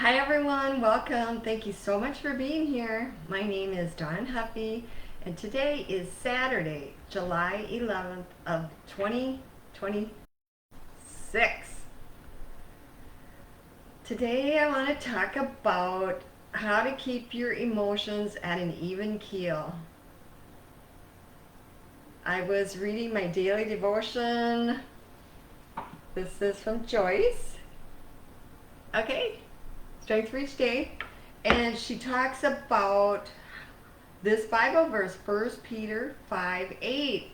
Hi everyone, welcome. Thank you so much for being here. My name is Dawn Huffey, and today is Saturday, July 11th of 2026. Today I want to talk about how to keep your emotions at an even keel. I was reading my daily devotion. This is from Joyce. Okay, Strength for Each Day. And she talks about this Bible verse, 1 Peter 5:8,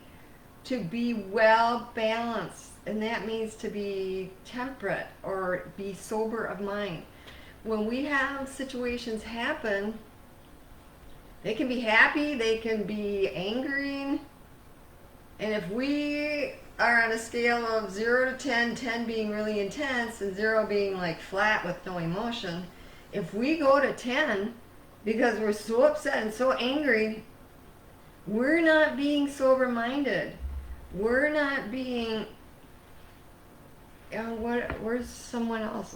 to be well balanced. And that means to be temperate or be sober of mind. When we have situations happen, they can be happy, they can be angry. And if we are on a scale of 0 to 10, 10 being really intense and 0 being like flat with no emotion, if we go to 10 because we're so upset and so angry, we're not being sober minded. We're not being where's someone else?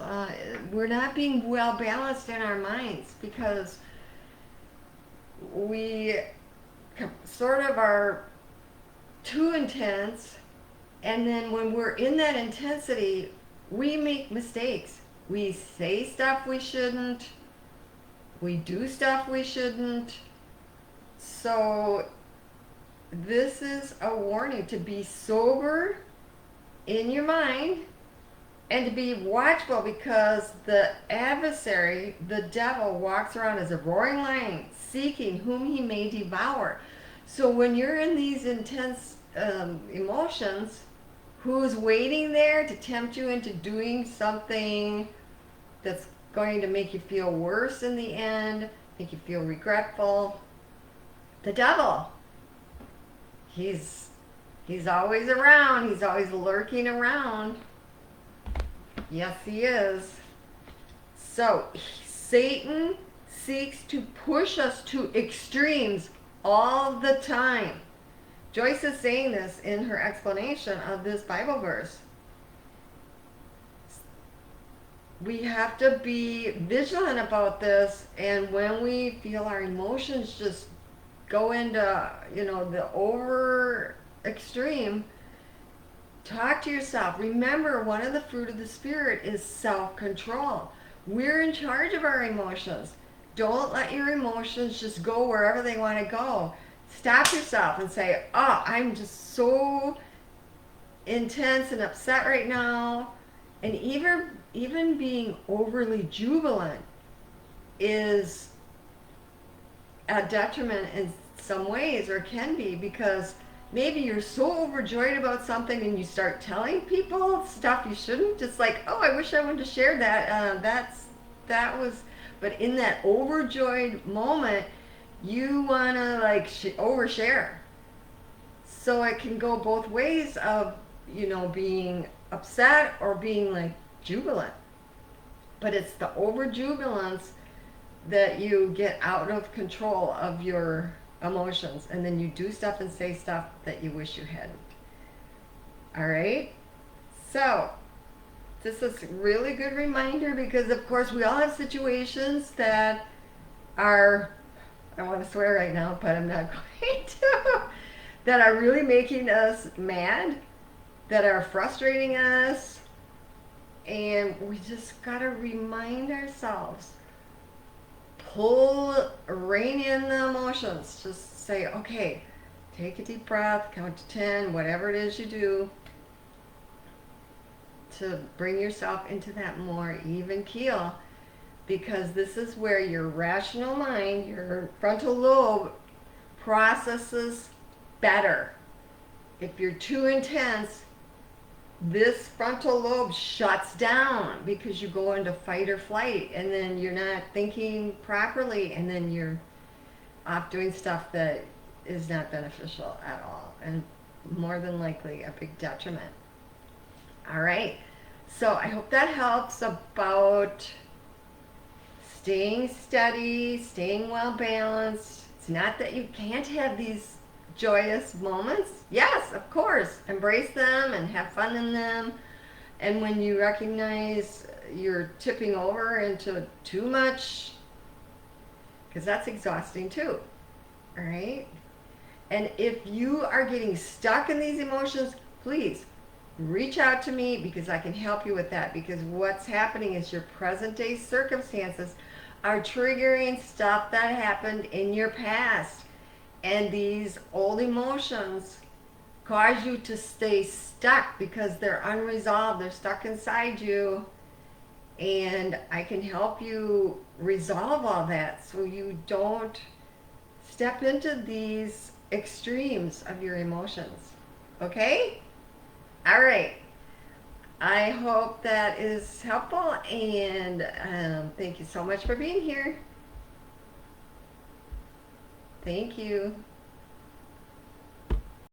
We're not being well balanced in our minds because we sort of are too intense, and then when we're in that intensity, we make mistakes. We say stuff we shouldn't. We do stuff we shouldn't. So this is a warning to be sober in your mind and to be watchful, because the adversary, the devil, walks around as a roaring lion seeking whom he may devour. So when you're in these intense emotions, who's waiting there to tempt you into doing something that's going to make you feel worse in the end, make you feel regretful? The devil. He's always around. He's always lurking around. Yes, he is. So Satan seeks to push us to extremes all the time. Joyce is saying this in her explanation of this Bible verse. We have to be vigilant about this, and when we feel our emotions just go into, the over extreme, talk to yourself. Remember, one of the fruit of the Spirit is self-control. We're in charge of our emotions. Don't let your emotions just go wherever they want to go. Stop yourself and say, oh, I'm just so intense and upset right now. And even being overly jubilant is a detriment in some ways, or can be, because maybe you're so overjoyed about something and you start telling people stuff you shouldn't. Just like, oh, I wish I would have shared that. That was, but in that overjoyed moment, you want to like overshare. So it can go both ways of, being upset or being like jubilant. But it's the overjubilance that you get out of control of your emotions, and then you do stuff and say stuff that you wish you hadn't. All right? So this is a really good reminder, because of course we all have situations that are, I want to swear right now, but I'm not going to, that are really making us mad, that are frustrating us, and we just got to remind ourselves, rein in the emotions. Just say, okay, take a deep breath, count to 10, whatever it is you do to bring yourself into that more even keel, because this is where your rational mind, your frontal lobe, processes better. If you're too intense, this frontal lobe shuts down because you go into fight or flight, and then you're not thinking properly, and then you're off doing stuff that is not beneficial at all, and more than likely a big detriment. All right, so I hope that helps about staying steady, staying well balanced. It's not that you can't have these joyous moments. Yes, of course, embrace them and have fun in them. And when you recognize you're tipping over into too much, because that's exhausting too. All right. And if you are getting stuck in these emotions, please reach out to me because I can help you with that. Because what's happening is your present day circumstances are triggering stuff that happened in your past. And these old emotions cause you to stay stuck because they're unresolved, they're stuck inside you. And I can help you resolve all that so you don't step into these extremes of your emotions. Okay? All right. I hope that is helpful, and thank you so much for being here. Thank you.